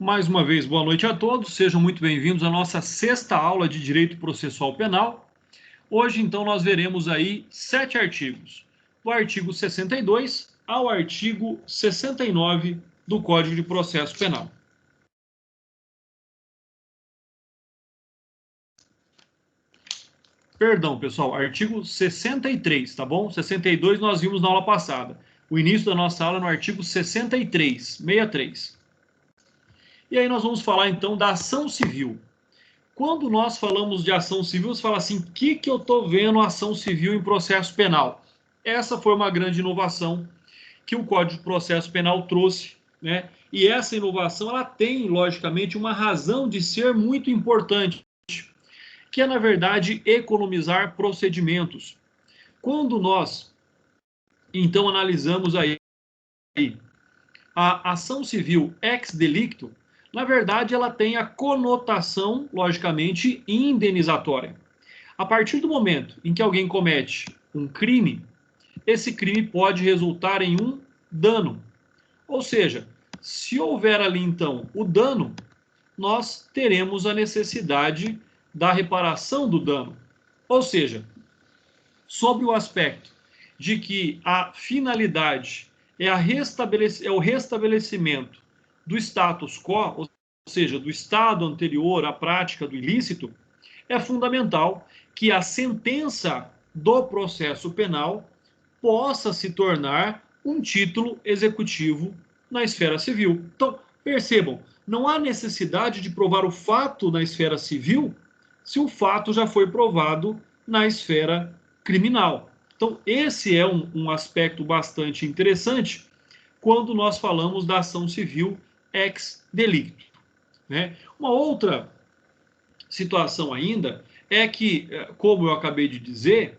Mais uma vez, boa noite a todos. Sejam muito bem-vindos à nossa sexta aula de Direito Processual Penal. Hoje, então, nós veremos aí 7 artigos, do artigo 62 ao artigo 69 do Código de Processo Penal. Perdão, pessoal, artigo 63, tá bom? 62 nós vimos na aula passada. O início da nossa aula é no artigo 63. E aí nós vamos falar, então, da ação civil. Quando nós falamos de ação civil, você fala assim, o que eu estou vendo ação civil em processo penal? Essa foi uma grande inovação que o Código de Processo Penal trouxe, né? E essa inovação, ela tem, logicamente, uma razão de ser muito importante, que é, na verdade, economizar procedimentos. Quando nós, então, analisamos aí a ação civil ex delicto, na verdade, ela tem a conotação, logicamente, indenizatória. A partir do momento em que alguém comete um crime, esse crime pode resultar em um dano. Ou seja, se houver ali, então, o dano, nós teremos a necessidade da reparação do dano. Ou seja, sobre o aspecto de que a finalidade é o restabelecimento do status quo, ou seja, do estado anterior à prática do ilícito, é fundamental que a sentença do processo penal possa se tornar um título executivo na esfera civil. Então, percebam, não há necessidade de provar o fato na esfera civil se o fato já foi provado na esfera criminal. Então, esse é um aspecto bastante interessante quando nós falamos da ação civil ex delicto, né? Uma outra situação ainda é que, como eu acabei de dizer,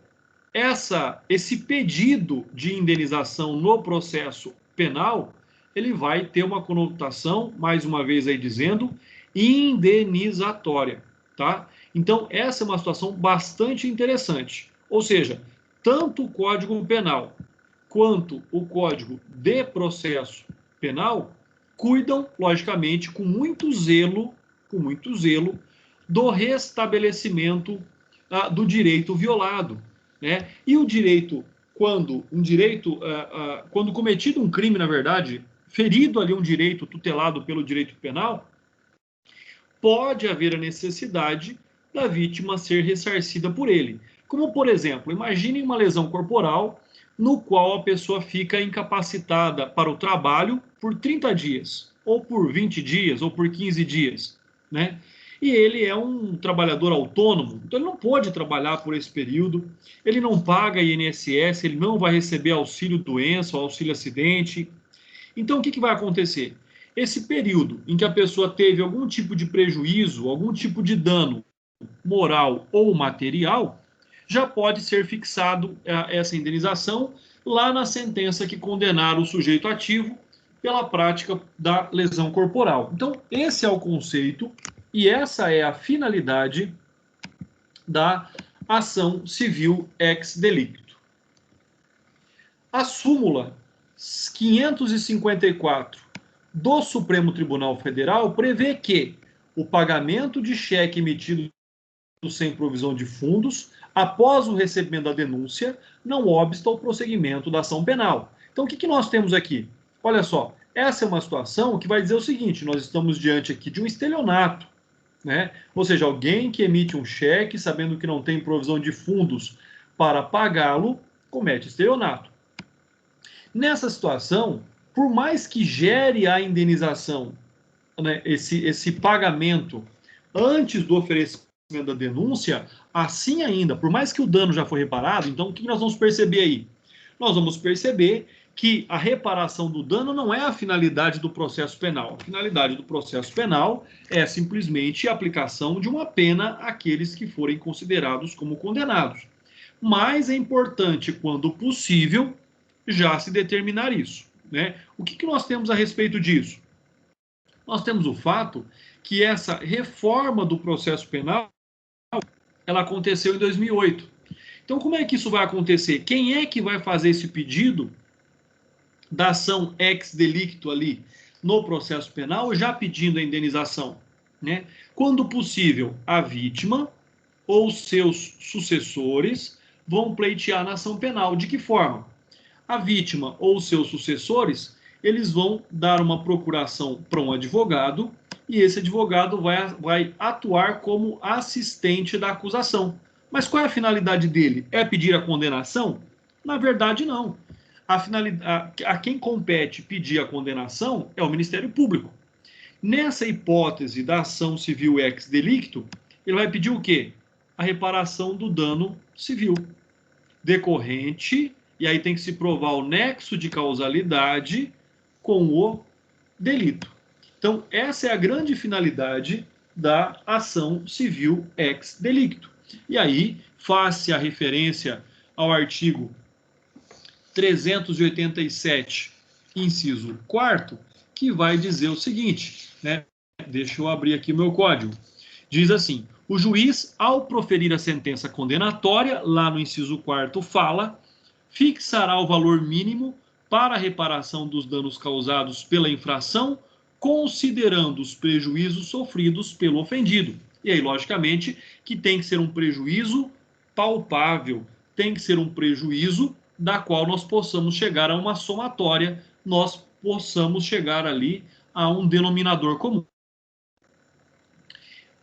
esse pedido de indenização no processo penal, ele vai ter uma conotação, mais uma vez aí dizendo, indenizatória, tá? Então, essa é uma situação bastante interessante. Ou seja, tanto o Código Penal quanto o Código de Processo Penal cuidam, logicamente, com muito zelo, do restabelecimento do direito violado, né? E o direito, quando cometido um crime, na verdade, ferido ali um direito tutelado pelo direito penal, pode haver a necessidade da vítima ser ressarcida por ele. Como, por exemplo, imagine uma lesão corporal no qual a pessoa fica incapacitada para o trabalho por 30 dias, ou por 20 dias, ou por 15 dias, né? E ele é um trabalhador autônomo, então ele não pode trabalhar por esse período, ele não paga INSS, ele não vai receber auxílio doença ou auxílio acidente. Então, o que vai acontecer? Esse período em que a pessoa teve algum tipo de prejuízo, algum tipo de dano moral ou material, já pode ser fixado essa indenização lá na sentença que condenar o sujeito ativo pela prática da lesão corporal. Então, esse é o conceito e essa é a finalidade da ação civil ex delicto. A súmula 554 do Supremo Tribunal Federal prevê que o pagamento de cheque emitido sem provisão de fundos, após o recebimento da denúncia, não obsta ao prosseguimento da ação penal. Então, o que nós temos aqui? Olha só, essa é uma situação que vai dizer o seguinte, nós estamos diante aqui de um estelionato, né? Ou seja, alguém que emite um cheque sabendo que não tem provisão de fundos para pagá-lo, comete estelionato. Nessa situação, por mais que gere a indenização, né, esse pagamento antes do oferecimento da denúncia, assim ainda, por mais que o dano já foi reparado, então o que nós vamos perceber aí? Nós vamos perceber que a reparação do dano não é a finalidade do processo penal. A finalidade do processo penal é simplesmente a aplicação de uma pena àqueles que forem considerados como condenados. Mas é importante, quando possível, já se determinar isso, né? O que nós temos a respeito disso? Nós temos o fato que essa reforma do processo penal ela aconteceu em 2008. Então, como é que isso vai acontecer? Quem é que vai fazer esse pedido da ação ex delicto ali no processo penal já pedindo a indenização, né? Quando possível, a vítima ou seus sucessores vão pleitear na ação penal. De que forma? A vítima ou seus sucessores, eles vão dar uma procuração para um advogado e esse advogado vai atuar como assistente da acusação. Mas qual é a finalidade dele? É pedir a condenação? Na verdade, não. A quem compete pedir a condenação é o Ministério Público. Nessa hipótese da ação civil ex delicto, ele vai pedir o quê? A reparação do dano civil decorrente, e aí tem que se provar o nexo de causalidade com o delito. Então, essa é a grande finalidade da ação civil ex delicto. E aí, faz-se a referência ao artigo 387, inciso 4º, que vai dizer o seguinte, né? Deixa eu abrir aqui o meu código. Diz assim: o juiz, ao proferir a sentença condenatória, lá no inciso 4º fala, fixará o valor mínimo para a reparação dos danos causados pela infração, considerando os prejuízos sofridos pelo ofendido. E aí, logicamente, que tem que ser um prejuízo palpável, tem que ser um prejuízo da qual nós possamos chegar a uma somatória, nós possamos chegar ali a um denominador comum.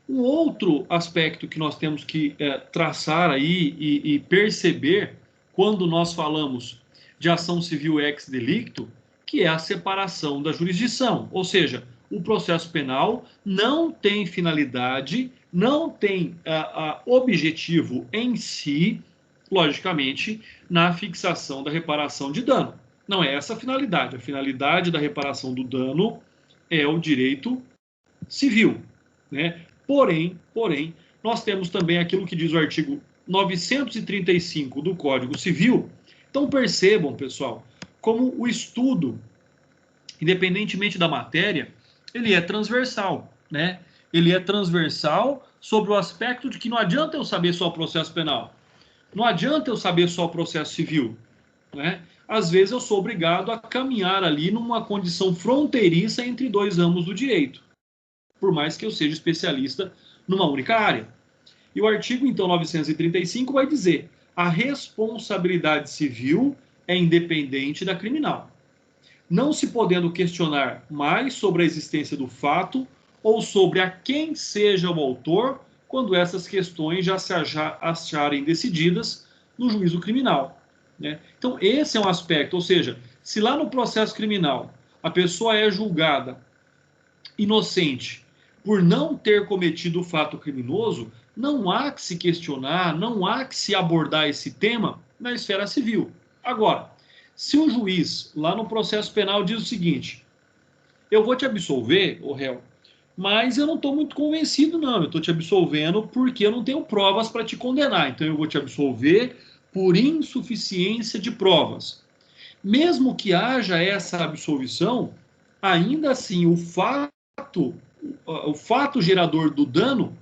Um outro aspecto que nós temos que traçar aí e perceber quando nós falamos de ação civil ex delicto, que é a separação da jurisdição. Ou seja, o processo penal não tem finalidade, não tem objetivo em si, logicamente, na fixação da reparação de dano. Não é essa a finalidade. A finalidade da reparação do dano é o direito civil, né? Porém, nós temos também aquilo que diz o artigo 935 do Código Civil. Então percebam, pessoal, como o estudo, independentemente da matéria, ele é transversal, né? Ele é transversal sobre o aspecto de que não adianta eu saber só o processo penal, não adianta eu saber só o processo civil, né? Às vezes eu sou obrigado a caminhar ali numa condição fronteiriça entre dois ramos do direito, por mais que eu seja especialista numa única área. E o artigo, então, 935 vai dizer: a responsabilidade civil é independente da criminal, não se podendo questionar mais sobre a existência do fato ou sobre a quem seja o autor, quando essas questões já se acharem decididas no juízo criminal, né? Então, esse é um aspecto, ou seja, se lá no processo criminal a pessoa é julgada inocente por não ter cometido o fato criminoso, não há que se questionar, não há que se abordar esse tema na esfera civil. Agora, se o juiz, lá no processo penal, diz o seguinte: eu vou te absolver, ô réu, mas eu não estou muito convencido, não. Eu estou te absolvendo porque eu não tenho provas para te condenar. Então, eu vou te absolver por insuficiência de provas. Mesmo que haja essa absolvição, ainda assim, o fato gerador do dano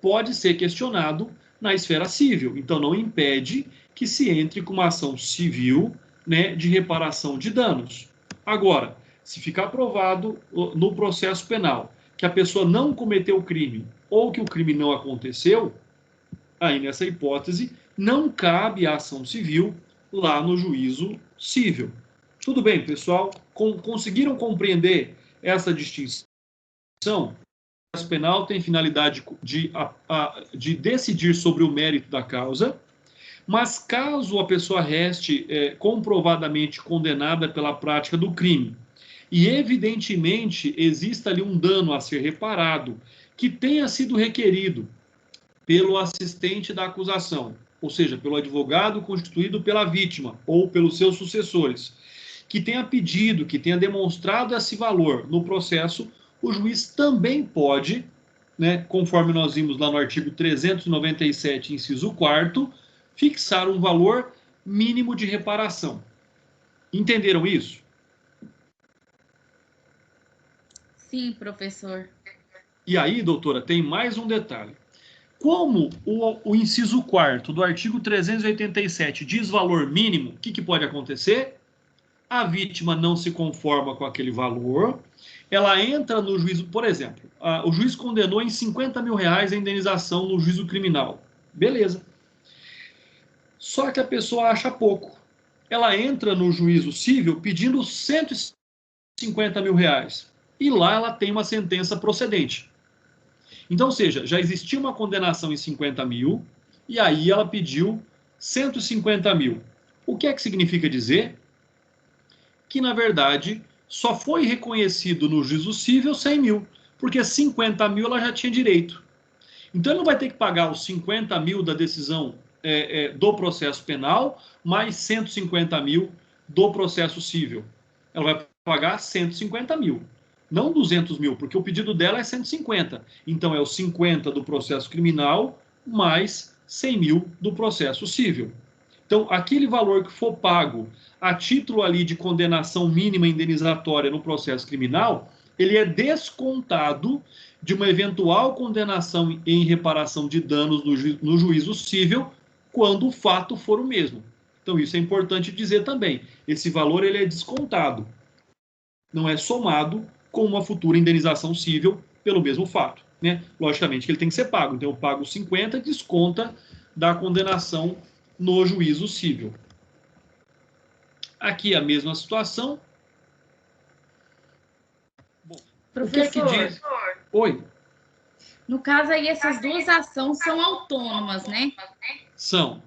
pode ser questionado na esfera civil. Então, não impede que se entre com uma ação civil, né, de reparação de danos. Agora, se ficar provado no processo penal que a pessoa não cometeu o crime ou que o crime não aconteceu, aí nessa hipótese não cabe a ação civil lá no juízo civil. Tudo bem, pessoal? Conseguiram compreender essa distinção? O processo penal tem finalidade de decidir sobre o mérito da causa, mas caso a pessoa reste comprovadamente condenada pela prática do crime e evidentemente exista ali um dano a ser reparado que tenha sido requerido pelo assistente da acusação, ou seja, pelo advogado constituído pela vítima ou pelos seus sucessores, que tenha pedido, que tenha demonstrado esse valor no processo, o juiz também pode, né, conforme nós vimos lá no artigo 397, inciso 4º, fixar um valor mínimo de reparação. Entenderam isso? Sim, professor. E aí, doutora, tem mais um detalhe. Como o inciso 4º do artigo 387 diz valor mínimo, o que pode acontecer? A vítima não se conforma com aquele valor, ela entra no juízo, por exemplo, o juiz condenou em 50 mil reais a indenização no juízo criminal. Beleza. Só que a pessoa acha pouco. Ela entra no juízo civil pedindo 150 mil reais. E lá ela tem uma sentença procedente. Então, ou seja, já existia uma condenação em 50 mil, e aí ela pediu 150 mil. O que é que significa dizer? Que, na verdade, só foi reconhecido no juízo civil 100 mil, porque 50 mil ela já tinha direito. Então, ele não vai ter que pagar os 50 mil da decisão do processo penal, mais 150 mil do processo civil. Ela vai pagar 150 mil, não 200 mil, porque o pedido dela é 150. Então, é os 50 do processo criminal, mais 100 mil do processo civil. Então, aquele valor que for pago a título ali de condenação mínima indenizatória no processo criminal, ele é descontado de uma eventual condenação em reparação de danos no juízo civil, quando o fato for o mesmo. Então, isso é importante dizer também. Esse valor ele é descontado, não é somado com uma futura indenização civil pelo mesmo fato, né? Logicamente que ele tem que ser pago. Então, eu pago 50 e desconta da condenação no juízo civil. Aqui a mesma situação. Bom, Professor, o que é que diz? Oi. No caso aí, essas duas ações são autônomas, né? São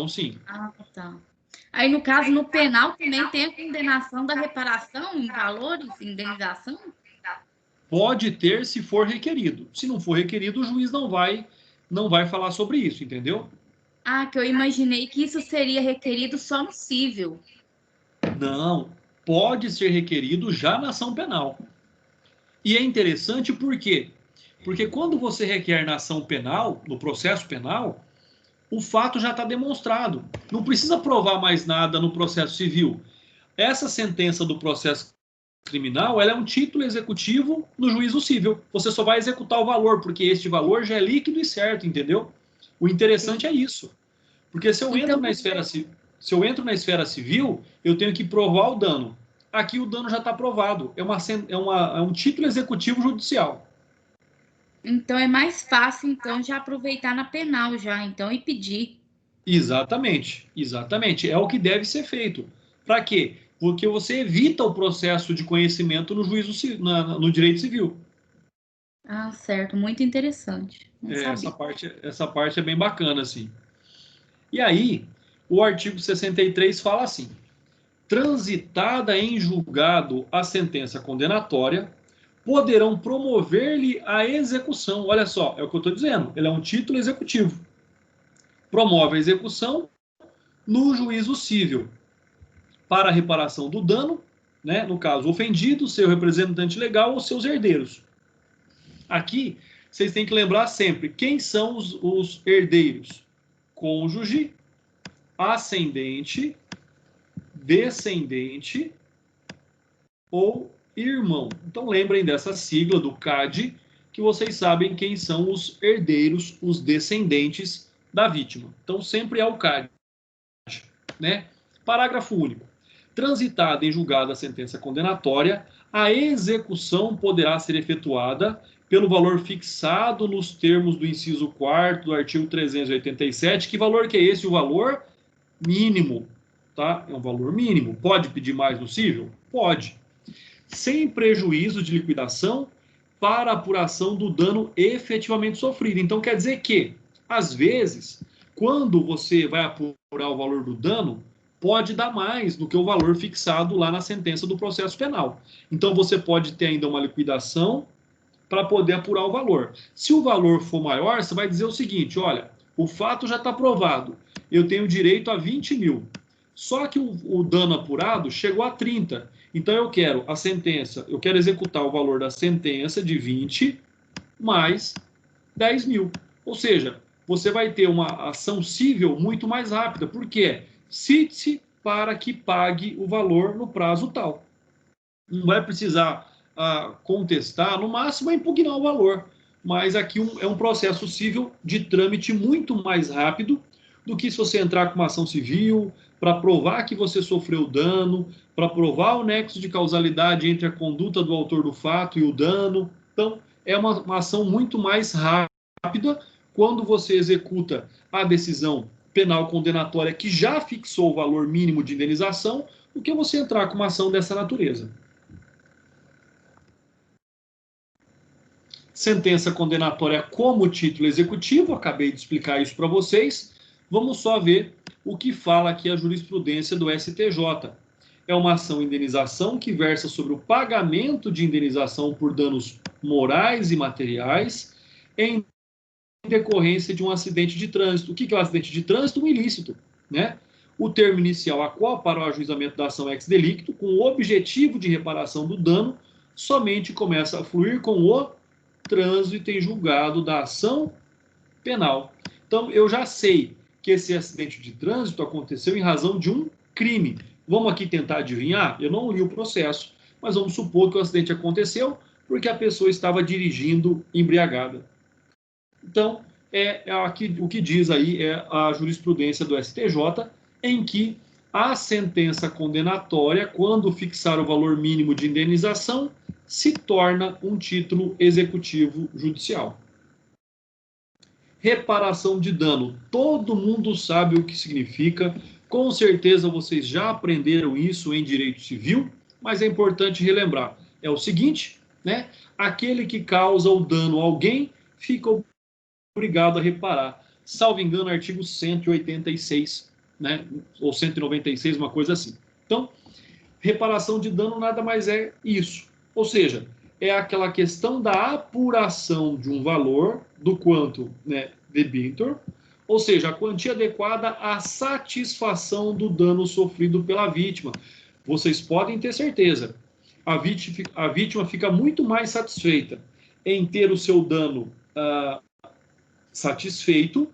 sim. Ah, tá. Aí, no caso, no penal também tem a condenação da reparação em valores, indenização? Pode ter se for requerido. Se não for requerido, o juiz não vai falar sobre isso, entendeu? Ah, que eu imaginei que isso seria requerido só no civil. Não, pode ser requerido já na ação penal. E é interessante por quê? Porque quando você requer na ação penal, no processo penal, o fato já está demonstrado. Não precisa provar mais nada no processo civil. Essa sentença do processo criminal, ela é um título executivo no juízo civil. Você só vai executar o valor, porque este valor já é líquido e certo, entendeu? O interessante é isso. Porque se eu entro na esfera civil, eu tenho que provar o dano. Aqui o dano já está provado. É um título executivo judicial. Então é mais fácil, então, já aproveitar na penal já, então, e pedir. Exatamente. É o que deve ser feito. Para quê? Porque você evita o processo de conhecimento no juízo no direito civil. Ah, certo, muito interessante. Não Essa sabia. parte é bem bacana, assim. E aí, o artigo 63 fala assim: transitada em julgado a sentença condenatória, poderão promover-lhe a execução. Olha só, é o que eu estou dizendo. Ele é um título executivo. Promove a execução no juízo civil para a reparação do dano, né, no caso, ofendido, seu representante legal ou seus herdeiros. Aqui, vocês têm que lembrar sempre quem são os herdeiros: cônjuge, ascendente, descendente ou irmão. Então lembrem dessa sigla do CAD, que vocês sabem quem são os herdeiros, os descendentes da vítima. Então sempre é o CAD, né? Parágrafo único. Transitada em julgado a sentença condenatória, a execução poderá ser efetuada pelo valor fixado nos termos do inciso 4º do artigo 387. Que valor que é esse? O valor mínimo, tá? É um valor mínimo. Pode pedir mais no cível? Pode. Sem prejuízo de liquidação para apuração do dano efetivamente sofrido. Então, quer dizer que, às vezes, quando você vai apurar o valor do dano, pode dar mais do que o valor fixado lá na sentença do processo penal. Então, você pode ter ainda uma liquidação para poder apurar o valor. Se o valor for maior, você vai dizer o seguinte: olha, o fato já está provado, eu tenho direito a 20 mil. Só que o dano apurado chegou a 30. Então eu quero a sentença, eu quero executar o valor da sentença de 20 mais 10 mil. Ou seja, você vai ter uma ação civil muito mais rápida. Por quê? Cite-se para que pague o valor no prazo tal. Não vai precisar contestar, no máximo é impugnar o valor. Mas aqui é um processo civil de trâmite muito mais rápido do que se você entrar com uma ação civil, para provar que você sofreu dano, para provar o nexo de causalidade entre a conduta do autor do fato e o dano. Então, é uma ação muito mais rápida quando você executa a decisão penal condenatória que já fixou o valor mínimo de indenização, do que você entrar com uma ação dessa natureza. Sentença condenatória como título executivo, acabei de explicar isso para vocês. Vamos só ver o que fala aqui a jurisprudência do STJ. É uma ação indenização que versa sobre o pagamento de indenização por danos morais e materiais em decorrência de um acidente de trânsito. O que é um acidente de trânsito? Um ilícito, né? O termo inicial a qual para o ajuizamento da ação ex delicto, com o objetivo de reparação do dano, somente começa a fluir com o trânsito em julgado da ação penal. Então, eu já sei que esse acidente de trânsito aconteceu em razão de um crime. Vamos aqui tentar adivinhar? Eu não li o processo, mas vamos supor que o acidente aconteceu porque a pessoa estava dirigindo embriagada. Então, aqui, o que diz aí é a jurisprudência do STJ, em que a sentença condenatória, quando fixar o valor mínimo de indenização, se torna um título executivo judicial. Reparação de dano. Todo mundo sabe o que significa. Com certeza vocês já aprenderam isso em direito civil, mas é importante relembrar. É o seguinte, né? Aquele que causa o dano a alguém fica obrigado a reparar. Salvo engano, artigo 186, né? Ou 196, uma coisa assim. Então, reparação de dano nada mais é isso. Ou seja, é aquela questão da apuração de um valor, do quanto, né, debitor, ou seja, a quantia adequada à satisfação do dano sofrido pela vítima. Vocês podem ter certeza, a vítima fica muito mais satisfeita em ter o seu dano satisfeito,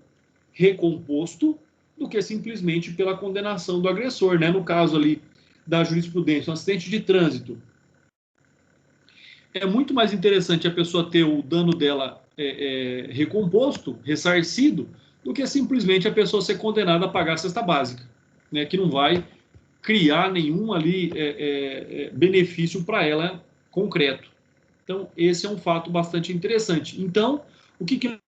recomposto, do que simplesmente pela condenação do agressor, né? No caso ali da jurisprudência, um acidente de trânsito. É muito mais interessante a pessoa ter o dano dela recomposto, ressarcido, do que simplesmente a pessoa ser condenada a pagar a cesta básica, né? Que não vai criar nenhum ali benefício para ela concreto. Então, esse é um fato bastante interessante. Então, o que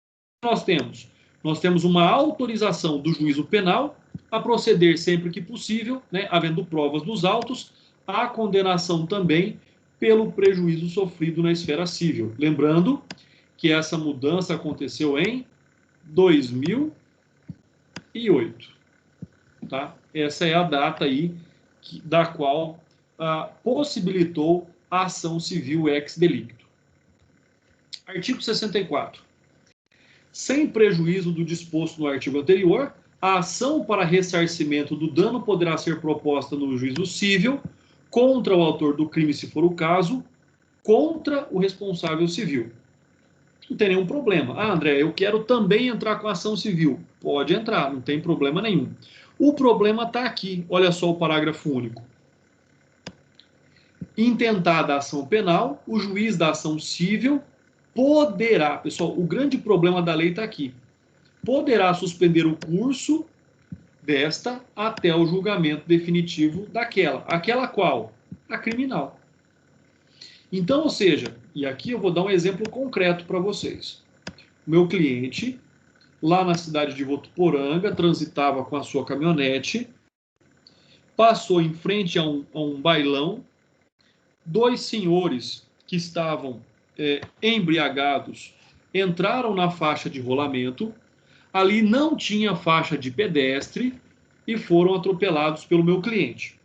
nós temos? Nós temos uma autorização do juízo penal a proceder sempre que possível, né, havendo provas dos autos, a condenação também pelo prejuízo sofrido na esfera civil. Lembrando que essa mudança aconteceu em 2008. Tá? Essa é a data aí da qual possibilitou a ação civil ex delicto. Artigo 64. Sem prejuízo do disposto no artigo anterior, a ação para ressarcimento do dano poderá ser proposta no juízo civil contra o autor do crime, se for o caso, contra o responsável civil. Não tem nenhum problema. Ah, André, eu quero também entrar com ação civil. Pode entrar, não tem problema nenhum. O problema está aqui. Olha só o parágrafo único. Intentada a ação penal, o juiz da ação civil poderá, pessoal, o grande problema da lei está aqui, poderá suspender o curso desta até o julgamento definitivo daquela. Aquela qual? A criminal. Então, ou seja, e aqui eu vou dar um exemplo concreto para vocês. O meu cliente, lá na cidade de Votuporanga, transitava com a sua caminhonete, passou em frente a um bailão, dois senhores que estavam embriagados entraram na faixa de rolamento, ali não tinha faixa de pedestre e foram atropelados pelo meu cliente.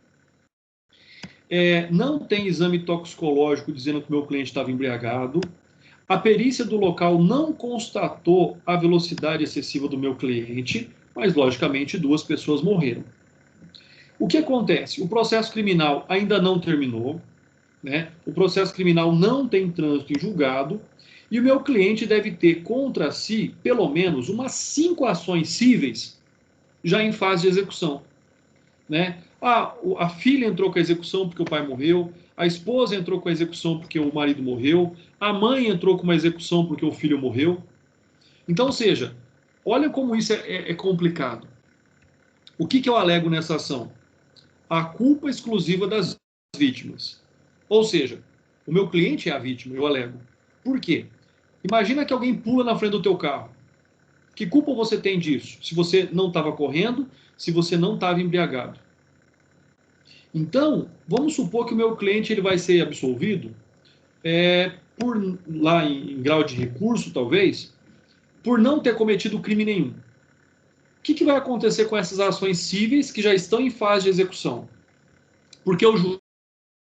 Não tem exame toxicológico dizendo que o meu cliente estava embriagado. A perícia do local não constatou a velocidade excessiva do meu cliente, mas, logicamente, duas pessoas morreram. O que acontece? O processo criminal ainda não terminou, né? O processo criminal não tem trânsito em julgado, e o meu cliente deve ter contra si, pelo menos, umas 5 ações cíveis já em fase de execução, né? A filha entrou com a execução porque o pai morreu, a esposa entrou com a execução porque o marido morreu, a mãe entrou com uma execução porque o filho morreu. Então, ou seja, olha como isso é complicado. O que eu alego nessa ação? A culpa exclusiva das vítimas. Ou seja, o meu cliente é a vítima, eu alego. Por quê? Imagina que alguém pula na frente do teu carro. Que culpa você tem disso? Se você não estava correndo, se você não estava embriagado. Então, vamos supor que o meu cliente ele vai ser absolvido por lá em grau de recurso, talvez, por não ter cometido crime nenhum. O que vai acontecer com essas ações cíveis que já estão em fase de execução? Porque o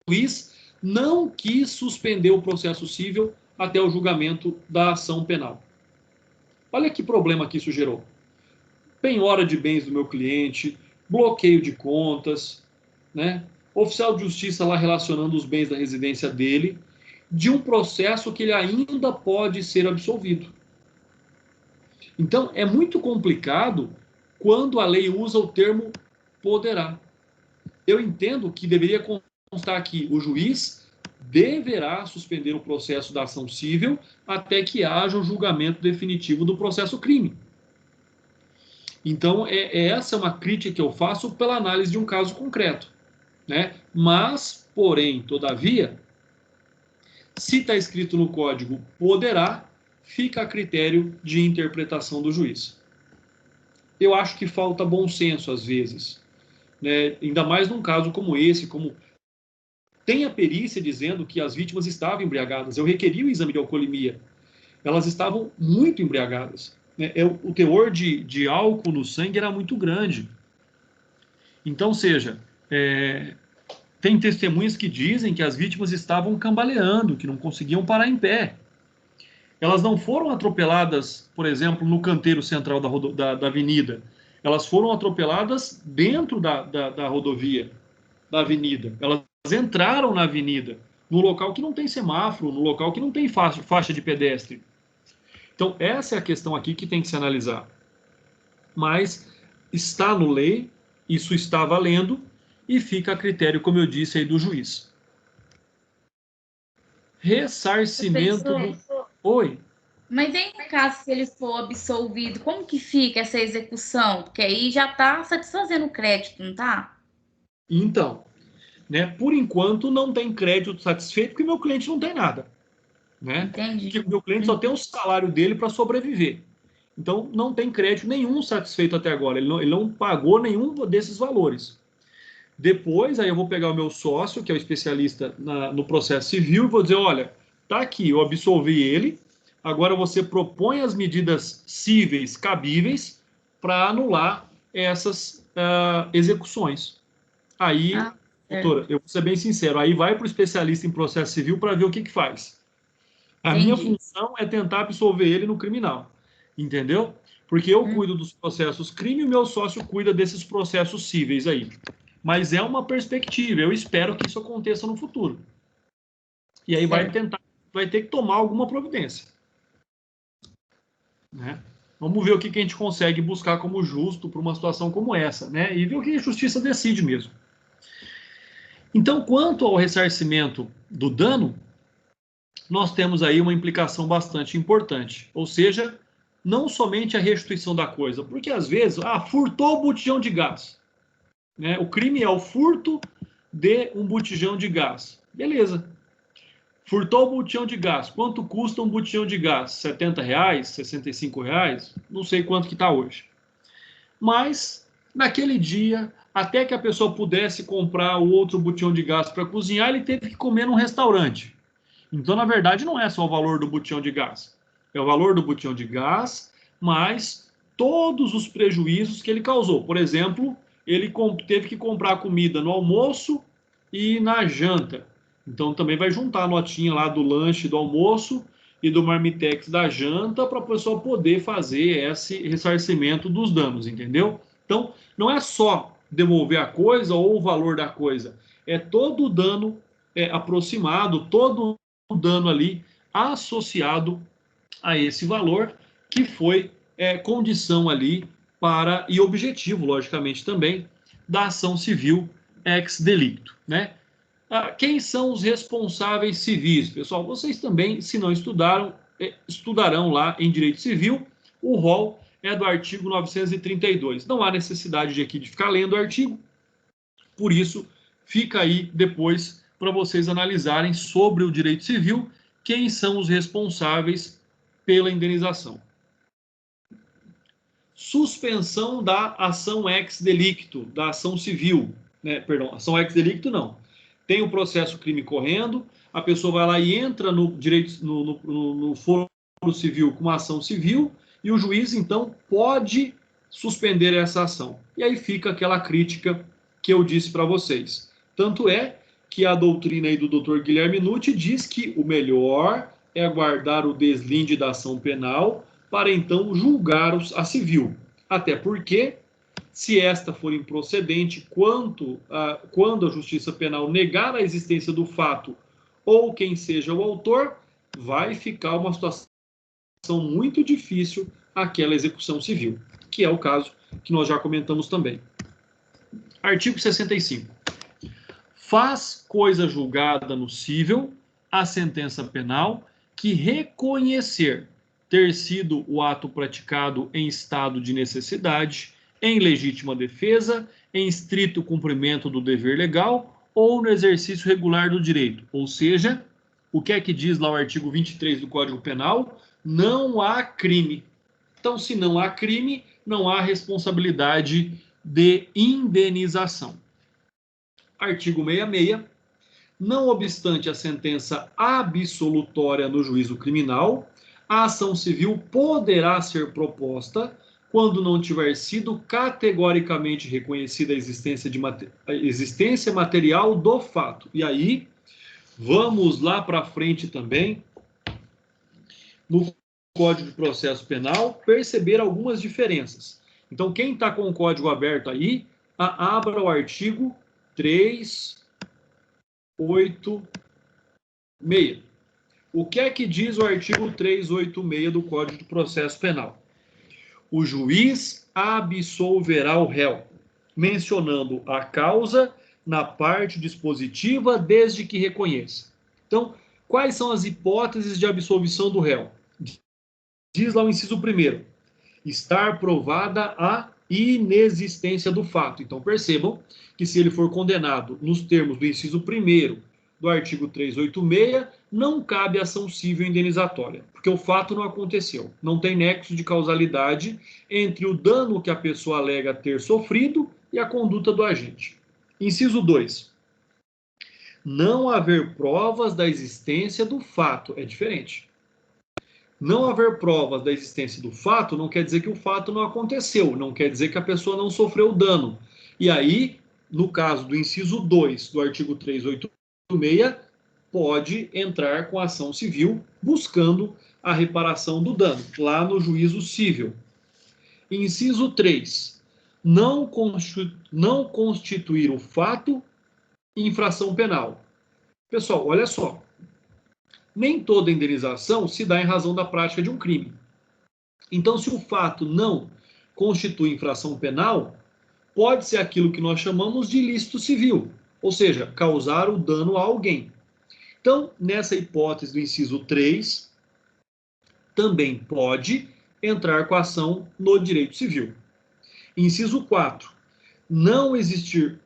juiz não quis suspender o processo cível até o julgamento da ação penal. Olha que problema que isso gerou. Penhora de bens do meu cliente, bloqueio de contas, né? Oficial de justiça lá relacionando os bens da residência dele, de um processo que ele ainda pode ser absolvido. Então, é muito complicado quando a lei usa o termo poderá. Eu entendo que deveria constar aqui, o juiz deverá suspender o processo da ação cível até que haja o julgamento definitivo do processo crime. Então, essa é uma crítica que eu faço pela análise de um caso concreto, né? Mas, porém, todavia, se está escrito no código poderá, fica a critério de interpretação do juiz. Eu acho que falta bom senso às vezes, né? Ainda mais num caso como esse, como tem a perícia dizendo que as vítimas estavam embriagadas. Eu requeri o exame de alcoolemia. Elas estavam muito embriagadas. O teor de álcool no sangue era muito grande. Então, tem testemunhas que dizem que as vítimas estavam cambaleando, que não conseguiam parar em pé. Elas não foram atropeladas, por exemplo, no canteiro central da avenida. Elas foram atropeladas dentro da rodovia, da avenida. Elas entraram na avenida, no local que não tem semáforo, no local que não tem faixa de pedestre. Então, essa é a questão aqui que tem que se analisar. Mas está no lei, isso está valendo, e fica a critério, como eu disse, aí do juiz. Ressarcimento do... Oi? Mas em caso, se ele for absolvido, como que fica essa execução? Porque aí já está satisfazendo o crédito, não está? Então, né, por enquanto não tem crédito satisfeito porque meu cliente não tem nada. Né? Entendi. Porque o meu cliente só tem o salário dele para sobreviver. Então, não tem crédito nenhum satisfeito até agora. Ele não pagou nenhum desses valores. Depois, aí eu vou pegar o meu sócio, que é o especialista no processo civil, e vou dizer, olha, tá aqui, eu absolvi ele, agora você propõe as medidas cíveis cabíveis para anular essas execuções. Aí, doutora, eu vou ser bem sincero, aí vai para o especialista em processo civil para ver o que faz. A minha função é tentar absolver ele no criminal, entendeu? Porque eu cuido dos processos crime e o meu sócio cuida desses processos cíveis aí. Mas é uma perspectiva, eu espero que isso aconteça no futuro. E aí vai ter que tomar alguma providência. Né? Vamos ver o que a gente consegue buscar como justo para uma situação como essa, né? E ver o que a justiça decide mesmo. Então, quanto ao ressarcimento do dano, nós temos aí uma implicação bastante importante. Ou seja, não somente a restituição da coisa, porque às vezes, furtou o botijão de gás. Né? O crime é o furto de um botijão de gás. Beleza. Furtou o botijão de gás. Quanto custa um botijão de gás? R$70? R$65? Não sei quanto que está hoje. Mas, naquele dia, até que a pessoa pudesse comprar o outro botijão de gás para cozinhar, ele teve que comer num restaurante. Então, na verdade, não é só o valor do botijão de gás. É o valor do botijão de gás, mais todos os prejuízos que ele causou. Por exemplo, ele teve que comprar comida no almoço e na janta. Então, também vai juntar a notinha lá do lanche do almoço e do marmitex da janta para a pessoa poder fazer esse ressarcimento dos danos, entendeu? Então, não é só devolver a coisa ou o valor da coisa. É todo o dano aproximado, todo o dano ali associado a esse valor que foi condição ali para e objetivo, logicamente também, da ação civil ex delicto, né? Quem são os responsáveis civis? Pessoal, vocês também, se não estudaram, estudarão lá em Direito Civil o rol é do artigo 932. Não há necessidade de aqui de ficar lendo o artigo, por isso fica aí depois para vocês analisarem sobre o direito civil quem são os responsáveis pela indenização. Suspensão da ação ex delicto, da ação civil, né? Perdão, ação ex delicto não. Tem o processo crime correndo, a pessoa vai lá e entra no direito no foro civil com uma ação civil e o juiz então pode suspender essa ação. E aí fica aquela crítica que eu disse para vocês. Tanto é que a doutrina aí do Dr. Guilherme Nutti diz que o melhor é aguardar o deslinde da ação penal para então julgar a civil. Até porque, se esta for improcedente, quando a justiça penal negar a existência do fato ou quem seja o autor, vai ficar uma situação muito difícil aquela execução civil, que é o caso que nós já comentamos também. Artigo 65. Faz coisa julgada no cível a sentença penal que reconhecer ter sido o ato praticado em estado de necessidade, em legítima defesa, em estrito cumprimento do dever legal ou no exercício regular do direito. Ou seja, o que é que diz lá o artigo 23 do Código Penal? Não há crime. Então, se não há crime, não há responsabilidade de indenização. Artigo 66. Não obstante a sentença absolutória no juízo criminal, a ação civil poderá ser proposta quando não tiver sido categoricamente reconhecida a existência material do fato. E aí, vamos lá para frente também, no Código de Processo Penal, perceber algumas diferenças. Então, quem está com o código aberto aí, abra o artigo 386. O que é que diz o artigo 386 do Código de Processo Penal? O juiz absolverá o réu, mencionando a causa na parte dispositiva desde que reconheça. Então, quais são as hipóteses de absolvição do réu? Diz lá o inciso 1º, estar provada a inexistência do fato. Então, percebam que se ele for condenado nos termos do inciso 1º do artigo 386, não cabe ação civil indenizatória, porque o fato não aconteceu. Não tem nexo de causalidade entre o dano que a pessoa alega ter sofrido e a conduta do agente. Inciso 2. Não haver provas da existência do fato. É diferente. Não haver provas da existência do fato não quer dizer que o fato não aconteceu, não quer dizer que a pessoa não sofreu dano. E aí, no caso do inciso 2 do artigo 386, pode entrar com ação civil buscando a reparação do dano, lá no juízo civil. Inciso 3. Não constituir o fato infração penal. Pessoal, olha só. Nem toda indenização se dá em razão da prática de um crime. Então, se o fato não constitui infração penal, pode ser aquilo que nós chamamos de ilícito civil, ou seja, causar o dano a alguém. Então, nessa hipótese do inciso 3, também pode entrar com a ação no direito civil. Inciso 4. Não existir...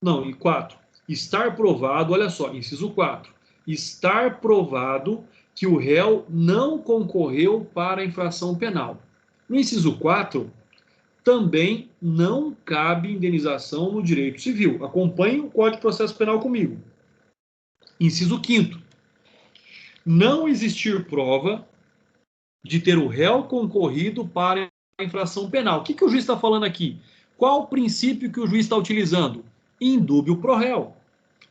Não, 4. Estar provado, olha só, inciso 4. Estar provado que o réu não concorreu para a infração penal. No inciso 4, também não cabe indenização no direito civil. Acompanhe o Código de Processo Penal comigo. Inciso 5º. Não existir prova de ter o réu concorrido para a infração penal. O que o juiz está falando aqui? Qual o princípio que o juiz está utilizando? Indúbio pro réu.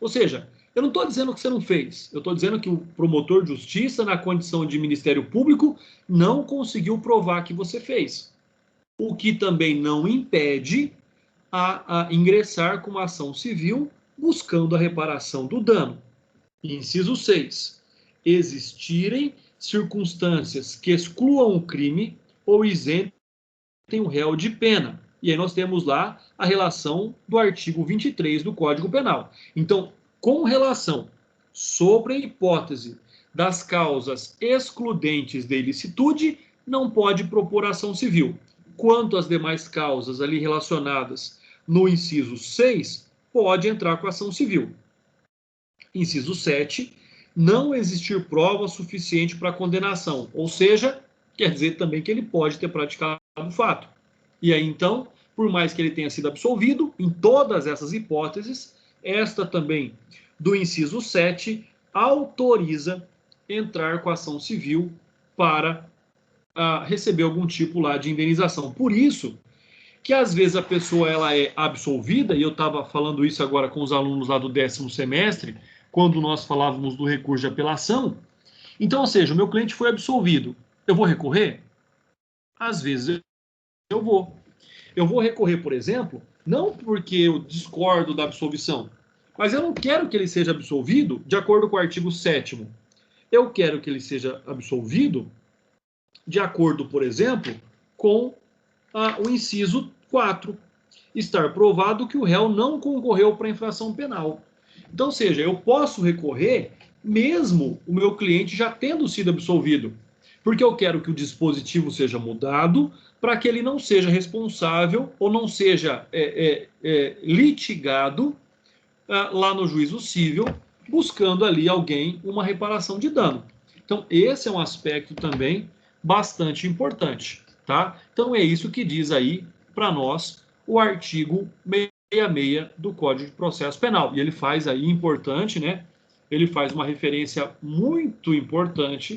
Ou seja, eu não estou dizendo que você não fez. Eu estou dizendo que o promotor de justiça, na condição de Ministério Público, não conseguiu provar que você fez. O que também não impede a ingressar com uma ação civil buscando a reparação do dano. Inciso 6. Existirem circunstâncias que excluam o crime ou isentem o réu de pena. E aí nós temos lá a relação do artigo 23 do Código Penal. Então, com relação sobre a hipótese das causas excludentes de ilicitude, não pode propor ação civil. Quanto às demais causas ali relacionadas no inciso 6, pode entrar com ação civil. Inciso 7, não existir prova suficiente para condenação, ou seja, quer dizer também que ele pode ter praticado o fato. E aí, então, por mais que ele tenha sido absolvido, em todas essas hipóteses, esta também do inciso 7 autoriza entrar com ação civil para receber algum tipo lá de indenização. Por isso que às vezes a pessoa ela é absolvida, e eu estava falando isso agora com os alunos lá do 10º semestre, quando nós falávamos do recurso de apelação. Então, ou seja, o meu cliente foi absolvido. Eu vou recorrer? Às vezes eu vou. Eu vou recorrer, por exemplo, não porque eu discordo da absolvição, mas eu não quero que ele seja absolvido de acordo com o artigo 7º. Eu quero que ele seja absolvido de acordo, por exemplo, com o inciso 4, estar provado que o réu não concorreu para a infração penal. Então, ou seja, eu posso recorrer mesmo o meu cliente já tendo sido absolvido, porque eu quero que o dispositivo seja mudado para que ele não seja responsável ou não seja litigado lá no juízo cível, buscando ali alguém uma reparação de dano. Então, esse é um aspecto também bastante importante, tá? Então, é isso que diz aí para nós o artigo 66 do Código de Processo Penal. E ele faz aí importante, né? Ele faz uma referência muito importante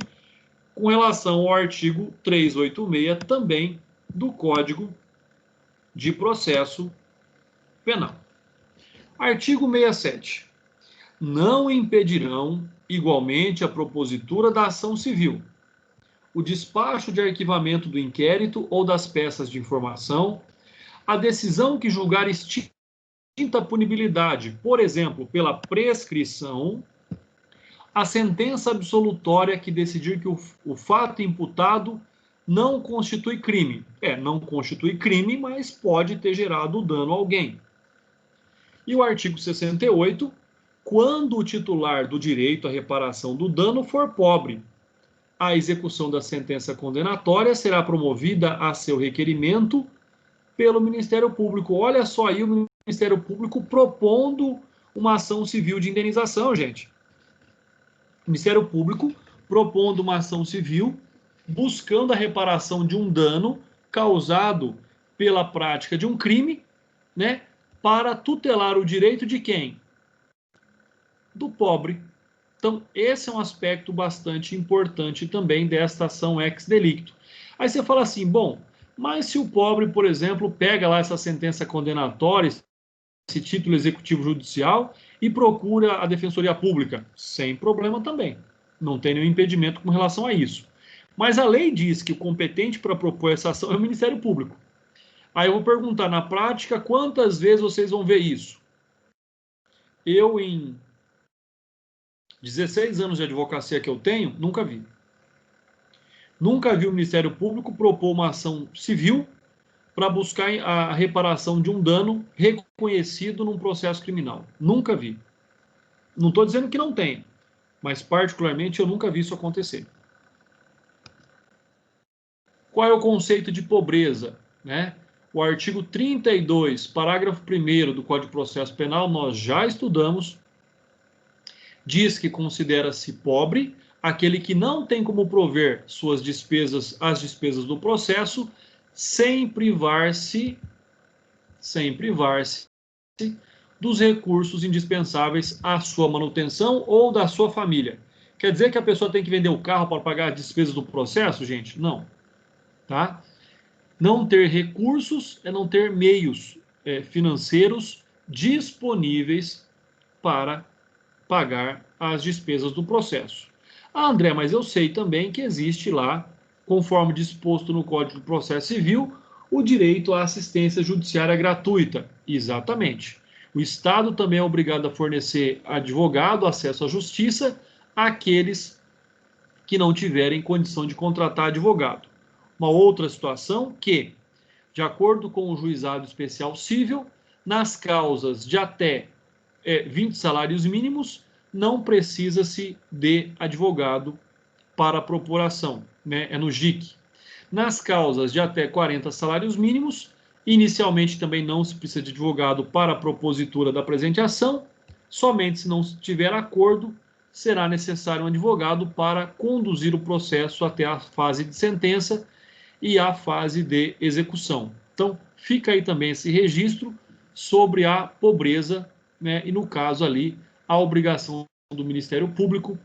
com relação ao artigo 386 também do Código de Processo Penal. Artigo 67. Não impedirão igualmente a propositura da ação civil, o despacho de arquivamento do inquérito ou das peças de informação, a decisão que julgar extinta a punibilidade, por exemplo, pela prescrição, a sentença absolutória que decidir que o fato imputado não constitui crime. Não constitui crime, mas pode ter gerado dano a alguém. E o artigo 68, quando o titular do direito à reparação do dano for pobre, a execução da sentença condenatória será promovida a seu requerimento pelo Ministério Público. Olha só aí o Ministério Público propondo uma ação civil de indenização, gente. O Ministério Público propondo uma ação civil buscando a reparação de um dano causado pela prática de um crime, né, para tutelar o direito de quem? Do pobre. Então, esse é um aspecto bastante importante também desta ação ex delicto. Aí você fala assim, bom, mas se o pobre, por exemplo, pega lá essa sentença condenatória, esse título executivo judicial e procura a Defensoria Pública, sem problema também. Não tem nenhum impedimento com relação a isso. Mas a lei diz que o competente para propor essa ação é o Ministério Público. Aí eu vou perguntar, na prática, quantas vezes vocês vão ver isso? Eu, em 16 anos de advocacia que eu tenho, nunca vi. Nunca vi o Ministério Público propor uma ação civil para buscar a reparação de um dano reconhecido num processo criminal. Nunca vi. Não estou dizendo que não tenha, mas particularmente eu nunca vi isso acontecer. Qual é o conceito de pobreza, né? O artigo 32, parágrafo 1º do Código de Processo Penal, nós já estudamos, diz que considera-se pobre aquele que não tem como prover suas despesas, as despesas do processo, sem privar-se dos recursos indispensáveis à sua manutenção ou da sua família. Quer dizer que a pessoa tem que vender o carro para pagar as despesas do processo, gente? Não. Tá? Não ter recursos é não ter meios financeiros disponíveis para pagar as despesas do processo. André, mas eu sei também que existe lá, conforme disposto no Código de Processo Civil, o direito à assistência judiciária gratuita. Exatamente. O Estado também é obrigado a fornecer advogado, acesso à justiça, àqueles que não tiverem condição de contratar advogado. Uma outra situação que, de acordo com o juizado especial cível, nas causas de até 20 salários mínimos, não precisa-se de advogado para propor ação, né? É no JIC. Nas causas de até 40 salários mínimos, inicialmente também não se precisa de advogado para a propositura da presente ação, somente se não tiver acordo, será necessário um advogado para conduzir o processo até a fase de sentença e a fase de execução. Então, fica aí também esse registro sobre a pobreza, né, e no caso ali, a obrigação do Ministério Público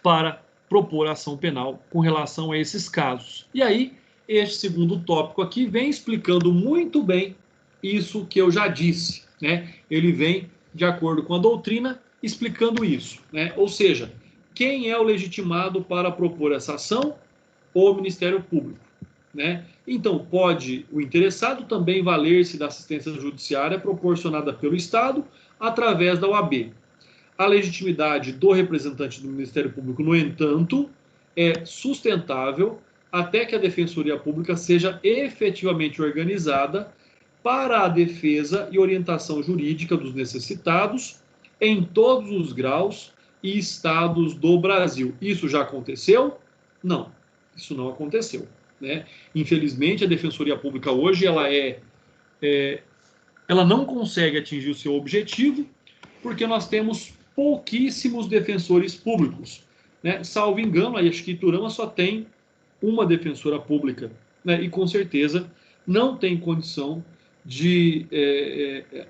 para propor ação penal com relação a esses casos. E aí, este segundo tópico aqui vem explicando muito bem isso que eu já disse, né? Ele vem de acordo com a doutrina explicando isso, né? Ou seja, quem é o legitimado para propor essa ação? O Ministério Público, né? Então, pode o interessado também valer-se da assistência judiciária proporcionada pelo Estado através da OAB. A legitimidade do representante do Ministério Público, no entanto, é sustentável até que a Defensoria Pública seja efetivamente organizada para a defesa e orientação jurídica dos necessitados em todos os graus e estados do Brasil. Isso já aconteceu? Não, isso não aconteceu, né? Infelizmente, a Defensoria Pública hoje ela não consegue atingir o seu objetivo porque nós temos pouquíssimos defensores públicos, né? Salvo engano, acho que Iturama só tem uma defensora pública, né? E com certeza não tem condição de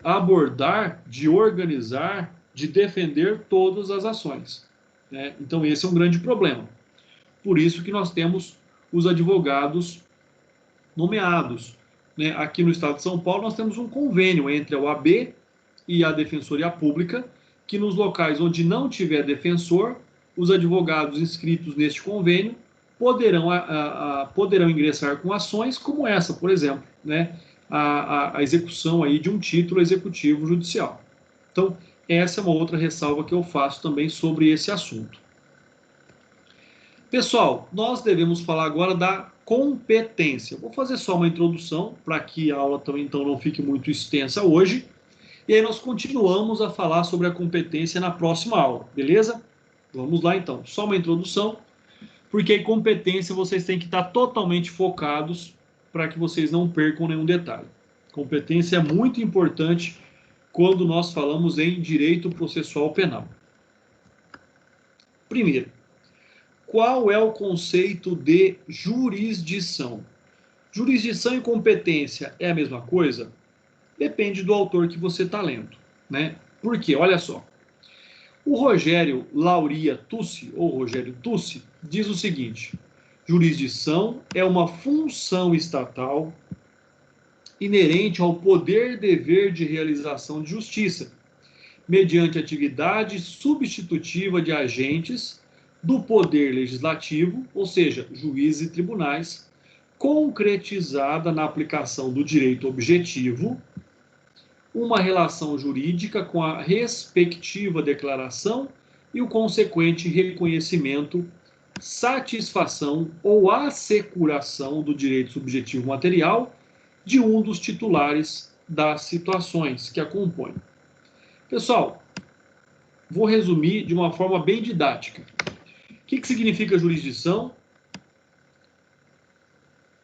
abordar, de organizar, de defender todas as ações, né? Então esse é um grande problema. Por isso que nós temos os advogados nomeados, né? Aqui no estado de São Paulo nós temos um convênio entre a OAB e a Defensoria Pública, que nos locais onde não tiver defensor, os advogados inscritos neste convênio poderão ingressar com ações como essa, por exemplo, né? A execução aí de um título executivo judicial. Então, essa é uma outra ressalva que eu faço também sobre esse assunto. Pessoal, nós devemos falar agora da competência. Vou fazer só uma introdução para que a aula também então não fique muito extensa hoje. E aí nós continuamos a falar sobre a competência na próxima aula, beleza? Vamos lá então, só uma introdução, porque em competência vocês têm que estar totalmente focados para que vocês não percam nenhum detalhe. Competência é muito importante quando nós falamos em direito processual penal. Primeiro, qual é o conceito de jurisdição? Jurisdição e competência é a mesma coisa? Depende do autor que você está lendo, né? Por quê? Olha só. O Rogério Lauria Tussi, ou Rogério Tussi, diz o seguinte: jurisdição é uma função estatal inerente ao poder-dever de realização de justiça, mediante atividade substitutiva de agentes do poder legislativo, ou seja, juízes e tribunais, concretizada na aplicação do direito objetivo, uma relação jurídica com a respectiva declaração e o consequente reconhecimento, satisfação ou assecuração do direito subjetivo material de um dos titulares das situações que a compõem. Pessoal, vou resumir de uma forma bem didática. O que significa jurisdição?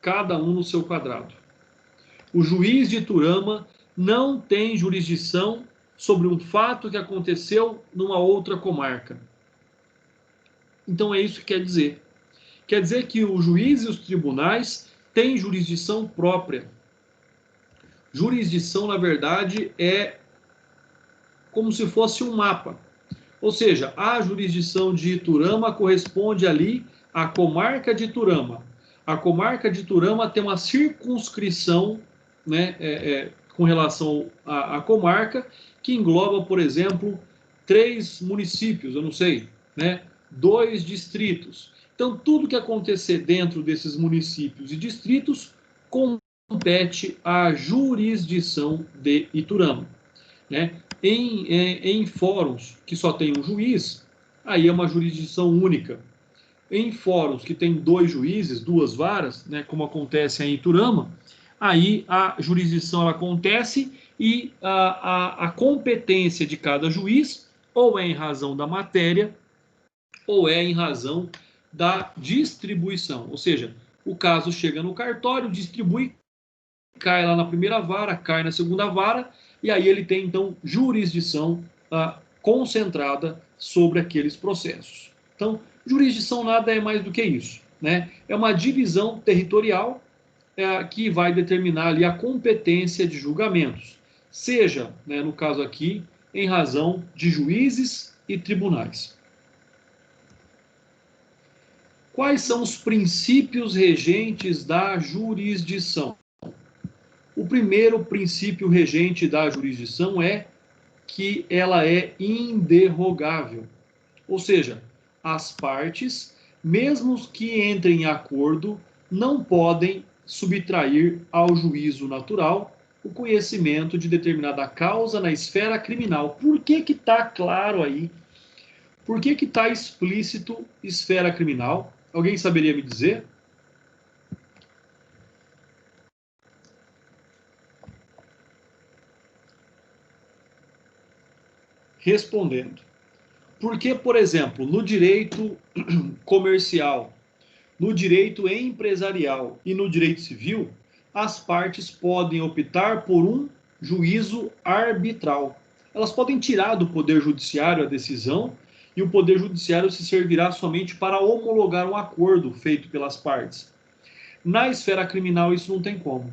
Cada um no seu quadrado. O juiz de Iturama não tem jurisdição sobre um fato que aconteceu numa outra comarca. Então é isso que quer dizer. Quer dizer que o juiz e os tribunais têm jurisdição própria. Jurisdição, na verdade, é como se fosse um mapa. Ou seja, a jurisdição de Iturama corresponde ali à comarca de Iturama. A comarca de Iturama tem uma circunscrição, né, com relação à comarca, que engloba, por exemplo, 3 municípios, eu não sei, né, 2 distritos. Então, tudo que acontecer dentro desses municípios e distritos compete à jurisdição de Iturama, né? Em fóruns que só tem um juiz, aí é uma jurisdição única. Em fóruns que tem 2 juízes, 2 varas, né, como acontece em Iturama, aí a jurisdição ela acontece e a competência de cada juiz ou é em razão da matéria ou é em razão da distribuição, ou seja, O caso chega no cartório, distribui, cai lá na primeira vara, cai na segunda vara, e aí ele tem, então, jurisdição concentrada sobre aqueles processos. Então, jurisdição nada é mais do que isso, né? É uma divisão territorial que vai determinar ali a competência de julgamentos, seja, né, no caso aqui, em razão de juízes e tribunais. Quais são os princípios regentes da jurisdição? O primeiro princípio regente da jurisdição é que ela é inderrogável. Ou seja, as partes, mesmo que entrem em acordo, não podem subtrair ao juízo natural o conhecimento de determinada causa na esfera criminal. Por que que está claro aí? Por que que está explícito esfera criminal? Alguém saberia me dizer? Respondendo. Porque, por exemplo, no direito comercial, no direito empresarial e no direito civil, as partes podem optar por um juízo arbitral. Elas podem tirar do Poder Judiciário a decisão e o Poder Judiciário se servirá somente para homologar um acordo feito pelas partes. Na esfera criminal, isso não tem como.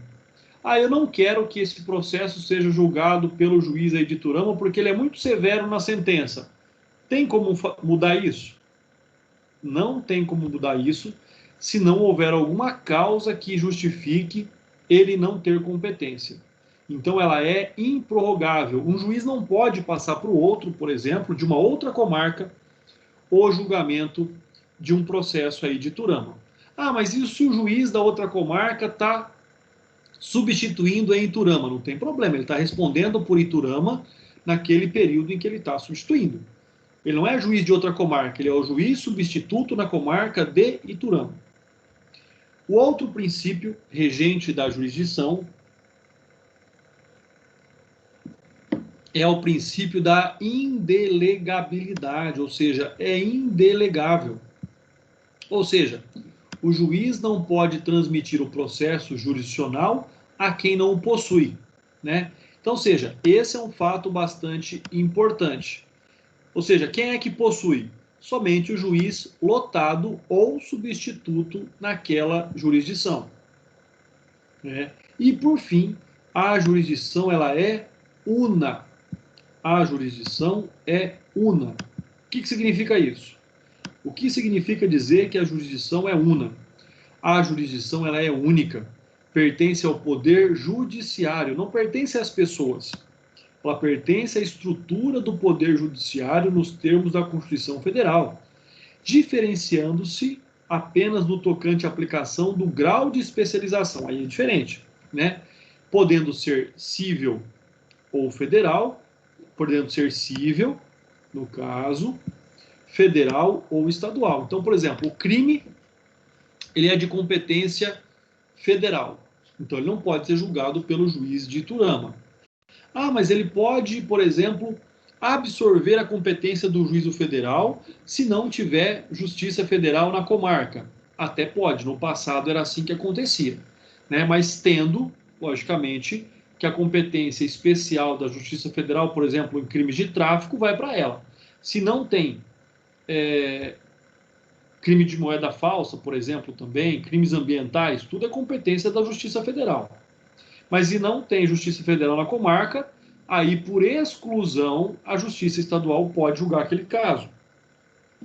Eu não quero que esse processo seja julgado pelo juiz aí de Turama porque ele é muito severo na sentença. Tem como mudar isso? Não tem como mudar isso se não houver alguma causa que justifique ele não ter competência. Então ela é improrrogável. Um juiz não pode passar para o outro, por exemplo, de uma outra comarca, o julgamento de um processo aí de Turama. Mas e se o juiz da outra comarca está substituindo em Iturama? Não tem problema, ele está respondendo por Iturama naquele período em que ele está substituindo. Ele não é juiz de outra comarca, ele é o juiz substituto na comarca de Iturama. O outro princípio regente da jurisdição é o princípio da indelegabilidade, ou seja, é indelegável. Ou seja, o juiz não pode transmitir o processo jurisdicional a quem não o possui, né? Então, seja, esse é um fato bastante importante. Ou seja, quem é que possui? Somente o juiz lotado ou substituto naquela jurisdição, né? E, por fim, a jurisdição ela é una. A jurisdição é una. O que significa isso? O que significa dizer que a jurisdição é una? A jurisdição ela é única, pertence ao poder judiciário, não pertence às pessoas. Ela pertence à estrutura do poder judiciário nos termos da Constituição Federal, diferenciando-se apenas no tocante à aplicação do grau de especialização. Aí é diferente, né? Podendo ser civil ou federal, podendo ser civil, no caso, federal ou estadual. Então, por exemplo, o crime ele é de competência federal. Então, ele não pode ser julgado pelo juiz de Iturama. Mas ele pode, por exemplo, absorver a competência do juízo federal se não tiver justiça federal na comarca. Até pode, no passado era assim que acontecia, né? Mas tendo, logicamente, que a competência especial da Justiça Federal, por exemplo, em crimes de tráfico, vai para ela. Se não tem crime de moeda falsa, por exemplo, também, crimes ambientais, tudo é competência da Justiça Federal. Mas se não tem Justiça Federal na comarca, aí, por exclusão, a Justiça Estadual pode julgar aquele caso,